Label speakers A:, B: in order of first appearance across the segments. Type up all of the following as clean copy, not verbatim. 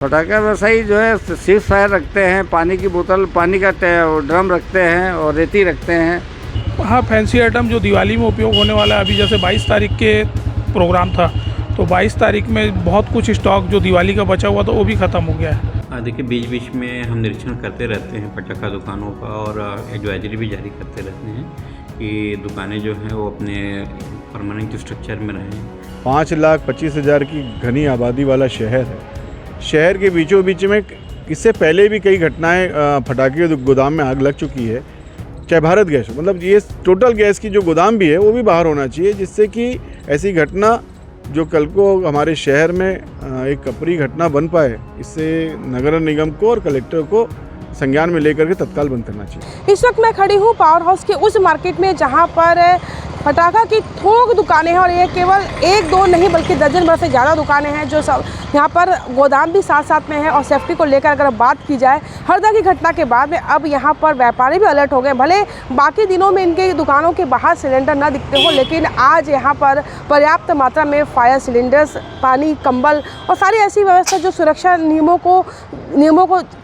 A: पटाखा व्यवसायी जो है सीज फायर रखते हैं, पानी की बोतल, पानी का ड्रम रखते हैं और रेती रखते हैं।
B: हाँ, फैंसी आइटम जो दिवाली में उपयोग होने वाला है। अभी जैसे 22 तारीख के प्रोग्राम था, तो 22 तारीख में बहुत कुछ स्टॉक जो दिवाली का बचा हुआ था वो भी ख़त्म हो गया है।
C: देखिए, बीच बीच में हम निरीक्षण करते रहते हैं पटाखा दुकानों का और एडवाइजरी भी जारी करते रहते हैं कि दुकानें जो हैं वो अपने परमानेंट स्ट्रक्चर में रहें।
D: 5,25,000 की घनी आबादी वाला शहर है। शहर के बीचों बीच में इससे पहले भी कई घटनाएं पटाखे के गोदाम में आग लग चुकी है। चाहे भारत गैस हो, मतलब ये टोटल गैस की जो गोदाम भी है वो भी बाहर होना चाहिए, जिससे कि ऐसी घटना जो कल को हमारे शहर में एक अप्रिय घटना बन पाए, इससे नगर निगम को और कलेक्टर को संज्ञान में लेकर के तत्काल बंद करना चाहिए।
E: इस वक्त मैं खड़ी हूँ पावर हाउस के उस मार्केट में जहाँ पर पटाखा की थोक दुकानें हैं और ये केवल एक दो नहीं बल्कि दर्जन भर से ज़्यादा दुकानें हैं जो सब यहाँ पर गोदाम भी साथ साथ में है। और सेफ्टी को लेकर अगर बात की जाए, हरदा की घटना के बाद में अब यहाँ पर व्यापारी भी अलर्ट हो गए। भले बाकी दिनों में इनके दुकानों के बाहर सिलेंडर न दिखते हो, लेकिन आज यहाँ पर पर्याप्त मात्रा में फायर सिलेंडर्स, पानी, कंबल और सारी ऐसी व्यवस्था जो सुरक्षा नियमों को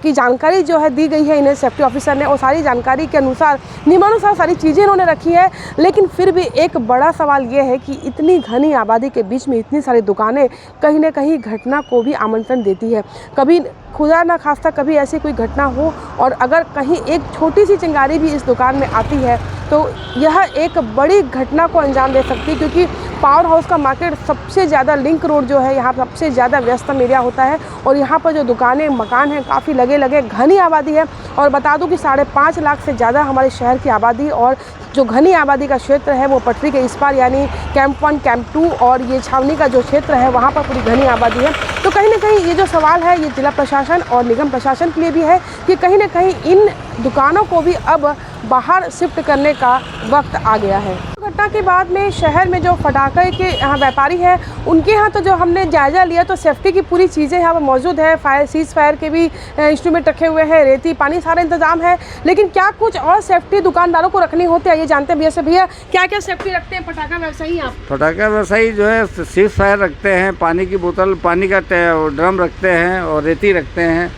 E: की जानकारी जो है दी गई है इन्हें सेफ्टी ऑफिसर ने, और सारी जानकारी के अनुसार नियमानुसार सारी चीज़ें इन्होंने रखी है। लेकिन फिर भी एक बड़ा सवाल ये है कि इतनी घनी आबादी के बीच में इतनी सारी दुकानें कहीं ना कहीं घटना को भी आमंत्रण देती है। कभी खुदा ना खास्ता कभी ऐसी कोई घटना हो और अगर कहीं एक छोटी सी चिंगारी भी इस दुकान में आती है तो यह एक बड़ी घटना को अंजाम दे सकती है, क्योंकि पावर हाउस का मार्केट सबसे ज़्यादा लिंक रोड जो है, यहाँ सबसे ज़्यादा व्यस्तम एरिया होता है और यहाँ पर जो दुकानें, मकान हैं काफ़ी लगे घनी आबादी है। और बता दूं कि 5.5 लाख से ज़्यादा हमारे शहर की आबादी और जो घनी आबादी का क्षेत्र है वो पटरी के इस पार यानी कैंप 1, कैंप 2 और ये छावनी का जो क्षेत्र है वहाँ पर पूरी घनी आबादी है। तो कहीं ना कहीं ये जो सवाल है ये जिला प्रशासन और निगम प्रशासन के लिए भी है कि कहीं ना कहीं इन दुकानों को भी अब बाहर शिफ्ट करने का वक्त आ गया है। घटना के बाद में शहर में जो पटाखे के यहाँ व्यापारी हैं उनके यहाँ तो जो हमने जायज़ा लिया तो सेफ्टी की पूरी चीज़ें यहाँ पर मौजूद है। सीज फायर के भी इंस्ट्रूमेंट रखे हुए हैं, रेती, पानी, सारा इंतजाम है। लेकिन क्या कुछ और सेफ्टी दुकानदारों को रखनी होती है, ये जानते हैं भैया से। भैया, क्या क्या सेफ्टी रखते हैं पटाखा व्यवसायी आप?
A: पटाखा व्यवसायी जो है सीज फायर रखते हैं, पानी की बोतल, पानी का ड्रम रखते हैं और रेती रखते हैं,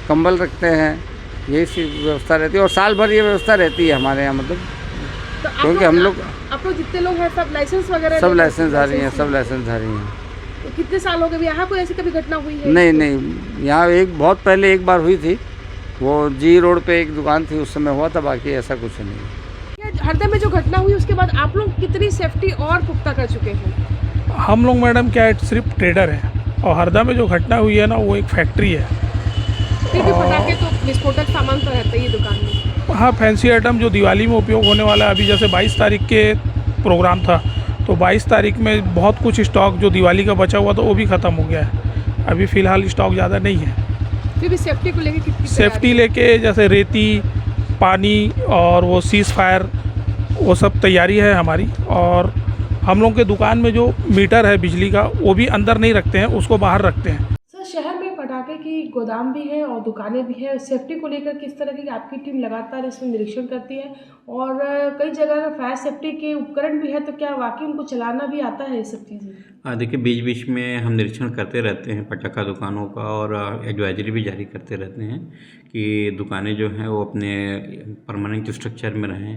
A: कंबल रखते हैं। यही सी व्यवस्था रहती है और साल भर ये व्यवस्था रहती है हमारे यहाँ, मतलब
E: तो
A: क्योंकि हम लोग
E: आप लोग जितने लोग हैं सब लाइसेंस वगैरह?
A: सब लाइसेंसधारी हैं, सब लाइसेंसधारी हैं।
E: तो कितने साल हो गए यहाँ कोई ऐसी कभी घटना हुई है?
A: नहीं, यहाँ बहुत पहले एक बार हुई थी, वो जी रोड पे एक दुकान थी, उस समय हुआ था, बाकी ऐसा कुछ नहीं।
E: हरदा में जो घटना हुई उसके बाद आप लोग कितनी सेफ्टी और पुख्ता कर चुके हैं?
B: हम लोग मैडम क्या सिर्फ ट्रेडर हैं और हरदा में जो घटना हुई है ना वो एक फैक्ट्री है।
E: फिर भी पटाखे तो विस्फोटक सामान तो रहता ही है दुकान में।
B: हाँ, फैंसी आइटम जो दिवाली में उपयोग होने वाला है। अभी जैसे 22 तारीख के प्रोग्राम था, तो 22 तारीख में बहुत कुछ स्टॉक जो दिवाली का बचा हुआ था वो भी ख़त्म हो गया है। अभी फ़िलहाल स्टॉक ज़्यादा नहीं है।
E: फिर भी सेफ्टी को लेके कितनी
B: सेफ्टी लेके जैसे रेती, पानी और वो सीज फायर, वो सब तैयारी है हमारी। और हम लोग के दुकान में जो मीटर है बिजली का वो भी अंदर नहीं रखते हैं, उसको बाहर रखते हैं।
E: शहर में पटाखे की गोदाम भी है और दुकानें भी है। सेफ्टी को लेकर किस तरह की आपकी टीम लगातार इसमें निरीक्षण करती है और कई जगह फायर सेफ्टी के उपकरण भी है, तो क्या वाकई उनको चलाना भी आता है ये सब चीज़ें?
C: देखिए, बीच बीच में हम निरीक्षण करते रहते हैं पटाखा दुकानों का और एडवाइजरी भी जारी करते रहते हैं कि दुकानें जो हैं वो अपने परमानेंट स्ट्रक्चर में रहें।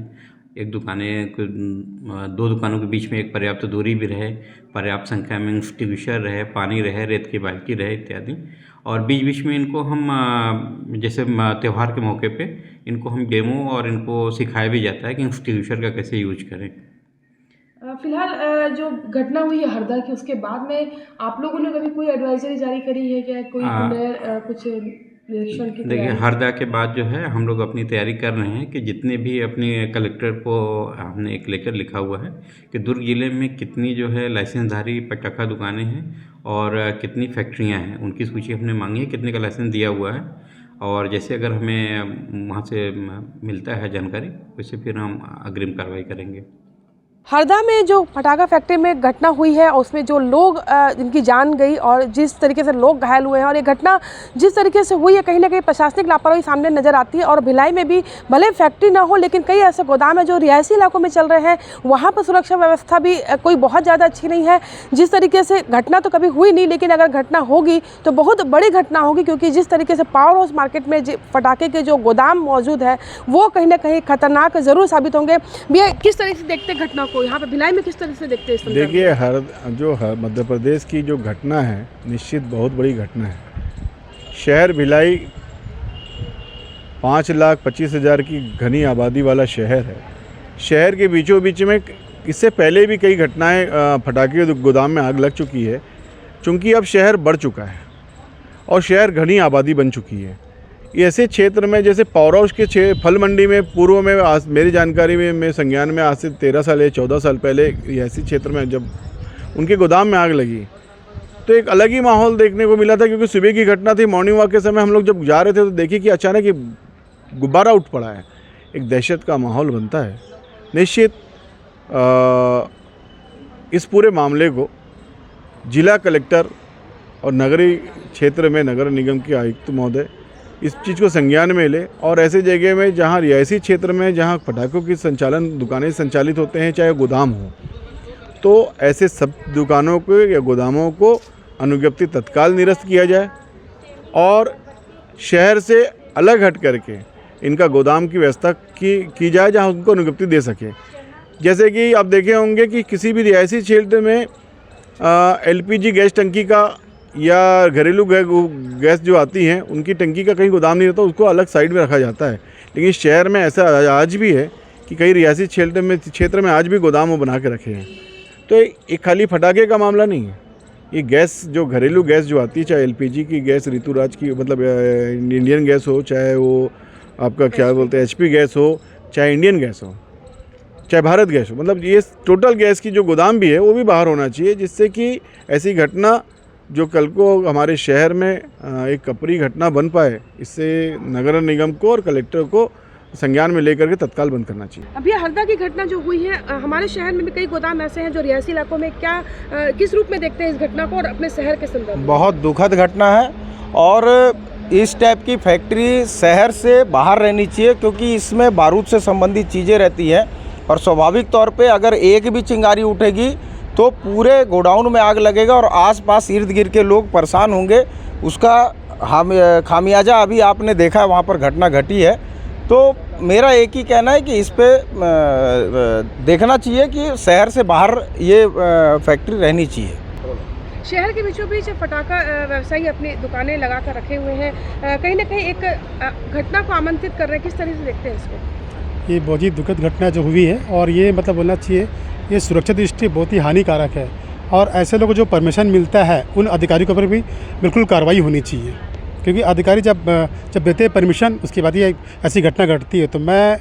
C: दो दुकानों के बीच में एक पर्याप्त दूरी भी रहे, पर्याप्त संख्या में एक्सटिंग्विशर रहे, पानी रहे, रेत की बाल्टी रहे इत्यादि। और बीच बीच में इनको हम जैसे त्यौहार के मौके पे इनको हम डेमो और इनको सिखाया भी जाता है कि एक्सटिंग्विशर का कैसे यूज करें।
E: फिलहाल जो घटना हुई है हरदा की, उसके बाद में आप लोगों ने कभी कोई एडवाइजरी जारी करी है क्या? कोई कुछ निरीक्षण की?
C: देखिए, हरदा के बाद जो है हम लोग अपनी तैयारी कर रहे हैं कि जितने भी अपने कलेक्टर को हमने एक लेटर लिखा हुआ है कि दुर्ग ज़िले में कितनी जो है लाइसेंसधारी पटाखा दुकानें हैं और कितनी फैक्ट्रियां हैं, उनकी सूची हमने मांगी है, कितने का लाइसेंस दिया हुआ है। और जैसे अगर हमें वहाँ से मिलता है जानकारी, वैसे फिर हम अग्रिम कार्रवाई करेंगे।
E: हरदा में जो पटाखा फैक्ट्री में घटना हुई है उसमें जो लोग जिनकी जान गई और जिस तरीके से लोग घायल हुए हैं और ये घटना जिस तरीके से हुई है कहीं ना कहीं प्रशासनिक लापरवाही सामने नजर आती है। और भिलाई में भी भले फैक्ट्री ना हो लेकिन कई ऐसे गोदाम है जो रिहायशी इलाकों में चल रहे हैं, वहाँ पर सुरक्षा व्यवस्था भी कोई बहुत ज़्यादा अच्छी नहीं है। जिस तरीके से घटना तो कभी हुई नहीं लेकिन अगर घटना होगी तो बहुत बड़ी घटना होगी, क्योंकि जिस तरीके से पावर हाउस मार्केट में पटाखे के जो गोदाम मौजूद है वो कहीं ना कहीं खतरनाक ज़रूर साबित होंगे। भैया किस तरीके से देखते घटना को, यहाँ पे भिलाई में किस तरह से देखते हैं?
D: देखिए मध्य प्रदेश की जो घटना है निश्चित बहुत बड़ी घटना है। शहर भिलाई 5,25,000 की घनी आबादी वाला शहर है। शहर के बीचों बीच में इससे पहले भी कई घटनाएं पटाखे के गोदाम में आग लग चुकी है। चूँकि अब शहर बढ़ चुका है और शहर घनी आबादी बन चुकी है। ऐसे क्षेत्र में जैसे पावर हाउस के फल मंडी में पूर्व में मेरी जानकारी में मैं संज्ञान में आज से 13 साल या 14 साल पहले ऐसी क्षेत्र में जब उनके गोदाम में आग लगी तो एक अलग ही माहौल देखने को मिला था, क्योंकि सुबह की घटना थी। मॉर्निंग वॉक के समय हम लोग जब जा रहे थे तो देखिए कि अचानक ये गुब्बारा उठ पड़ा है, एक दहशत का माहौल बनता है। निश्चित इस पूरे मामले को जिला कलेक्टर और नगरीय क्षेत्र में नगर निगम के आयुक्त महोदय इस चीज़ को संज्ञान में ले और ऐसे जगह में जहाँ रिहायशी क्षेत्र में जहाँ पटाखों की दुकानें संचालित होते हैं चाहे गोदाम हो, तो ऐसे सब दुकानों को या गोदामों को अनुज्ञप्ति तत्काल निरस्त किया जाए और शहर से अलग हट करके इनका गोदाम की व्यवस्था की जाए जहाँ उनको अनुज्ञप्ति दे सके। जैसे कि आप देखे होंगे कि किसी भी रिहायशी क्षेत्र में LPG गैस टंकी का या घरेलू गैस जो आती हैं उनकी टंकी का कहीं गोदाम नहीं रहता, उसको अलग साइड में रखा जाता है। लेकिन शहर में ऐसा आज भी है कि कई रिहायशी क्षेत्र में आज भी गोदाम वो बना के रखे हैं। तो ये खाली पटाखे का मामला नहीं है, ये गैस जो घरेलू गैस जो आती है, चाहे LPG की गैस ऋतुराज की मतलब इंडियन गैस हो, चाहे वो आपका क्या बोलते हैं HP गैस हो, चाहे इंडियन गैस हो, चाहे भारत गैस हो, मतलब ये टोटल गैस की जो गोदाम भी है वो भी बाहर होना चाहिए, जिससे कि ऐसी घटना जो कल को हमारे शहर में एक कपरी घटना बन पाए, इससे नगर निगम को और कलेक्टर को संज्ञान में लेकर के तत्काल बंद करना चाहिए।
E: अभी हरदा की घटना जो हुई है, हमारे शहर में भी कई गोदाम ऐसे हैं जो रिहायशी इलाकों में, क्या किस रूप में देखते हैं इस घटना को और अपने शहर के संदर्भ में?
F: बहुत दुखद घटना है और इस टाइप की फैक्ट्री शहर से बाहर रहनी चाहिए, क्योंकि इसमें बारूद से संबंधित चीज़ें रहती हैं और स्वाभाविक तौर पे अगर एक भी चिंगारी उठेगी तो पूरे गोडाउन में आग लगेगा और आसपास इर्द गिर्द के लोग परेशान होंगे। उसका खामियाजा अभी आपने देखा, वहाँ पर घटना घटी है। तो मेरा एक ही कहना है कि इस पे देखना चाहिए कि शहर से बाहर ये फैक्ट्री रहनी चाहिए।
E: शहर के बीचों बीच पटाखा व्यवसायी अपनी दुकानें लगा कर रखे हुए हैं, कहीं ना कहीं एक घटना को आमंत्रित कर रहे हैं, किस तरह से देखते हैं इसको?
G: ये बहुत ही दुखद घटना जो हुई है और ये मतलब बोलना चाहिए ये सुरक्षा दृष्टि बहुत ही हानिकारक है और ऐसे लोगों को जो परमिशन मिलता है उन अधिकारियों के ऊपर भी बिल्कुल कार्रवाई होनी चाहिए, क्योंकि अधिकारी जब देते हैं परमिशन उसके बाद ही ऐसी घटना घटती है। तो मैं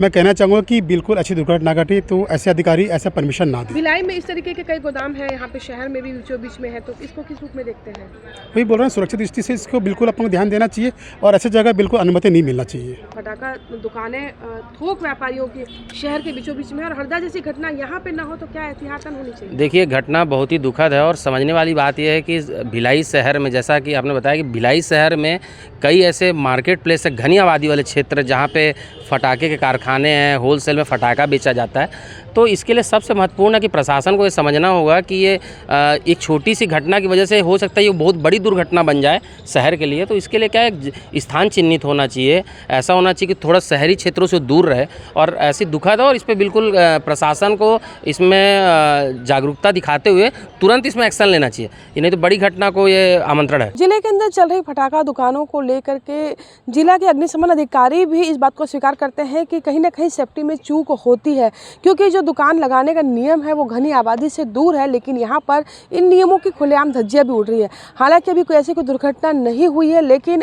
G: कहना चाहूँगा कि बिल्कुल अच्छी दुर्घटना घटी तो ऐसे अधिकारी ऐसा परमिशन ना दें।
E: भिलाई में इस तरीके के कई गोदाम हैं, यहाँ पे शहर में भी बीचों बीच में है, तो इसको किस रूप में देखते हैं?
G: वही बोल रहे हैं, सुरक्षा दृष्टि से इसको बिल्कुल अपन को ध्यान देना चाहिए और ऐसे जगह बिल्कुल अनुमति नहीं मिलना चाहिए।
E: पटाखा दुकानें थोक व्यापारियों की शहर के बीचों बीच में, और हरदा जैसी घटना यहाँ पे ना हो तो क्या एहतियातन होनी चाहिए?
H: देखिए, घटना बहुत ही दुखद है और समझने वाली बात यह है कि भिलाई शहर में, जैसा कि आपने बताया कि भिलाई शहर में कई ऐसे मार्केट प्लेस है, घनी आबादी वाले क्षेत्र जहाँ पे फटाखे के कारखाने हैं, होलसेल में फटाखा बेचा जाता है। तो इसके लिए सबसे महत्वपूर्ण है कि प्रशासन को ये समझना होगा कि ये एक छोटी सी घटना की वजह से हो सकता है ये बहुत बड़ी दुर्घटना बन जाए शहर के लिए। तो इसके लिए क्या है, स्थान चिन्हित होना चाहिए, ऐसा होना चाहिए कि थोड़ा शहरी क्षेत्रों से दूर रहे और ऐसी दुखद, और इस पर बिल्कुल प्रशासन को इसमें जागरूकता दिखाते हुए तुरंत इसमें एक्शन लेना चाहिए, ये नहीं तो बड़ी घटना को ये आमंत्रण है।
E: जिले के अंदर चल रही फटाखा दुकानों को लेकर के जिला के अग्निशमन अधिकारी भी इस बात को स्वीकार करते हैं कि कहीं ना कहीं सेफ्टी में चूक होती है, क्योंकि जो जो दुकान लगाने का नियम है वो घनी आबादी से दूर है, लेकिन यहाँ पर इन नियमों की खुलेआम धज्जियाँ भी उड़ रही है। हालांकि अभी कोई ऐसी कोई दुर्घटना नहीं हुई है, लेकिन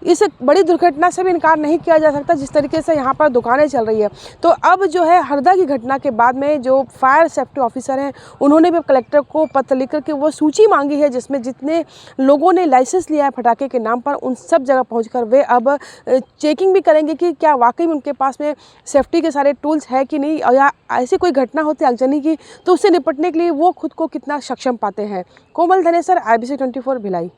E: इस बड़ी दुर्घटना से भी इनकार नहीं किया जा सकता जिस तरीके से यहाँ पर दुकानें चल रही है। तो अब जो है हरदा की घटना के बाद में जो फायर सेफ्टी ऑफिसर हैं उन्होंने भी कलेक्टर को पत्र लिख कर के वो सूची मांगी है जिसमें जितने लोगों ने लाइसेंस लिया है फटाके के नाम पर उन सब जगह पहुंचकर वे अब चेकिंग भी करेंगे कि क्या वाकई में उनके पास में सेफ्टी के सारे टूल्स है कि नहीं, या ऐसी कोई घटना होती है आगजनी की तो उससे निपटने के लिए वो खुद को कितना सक्षम पाते हैं। कोमल धनेसर, IBC 24 भिलाई।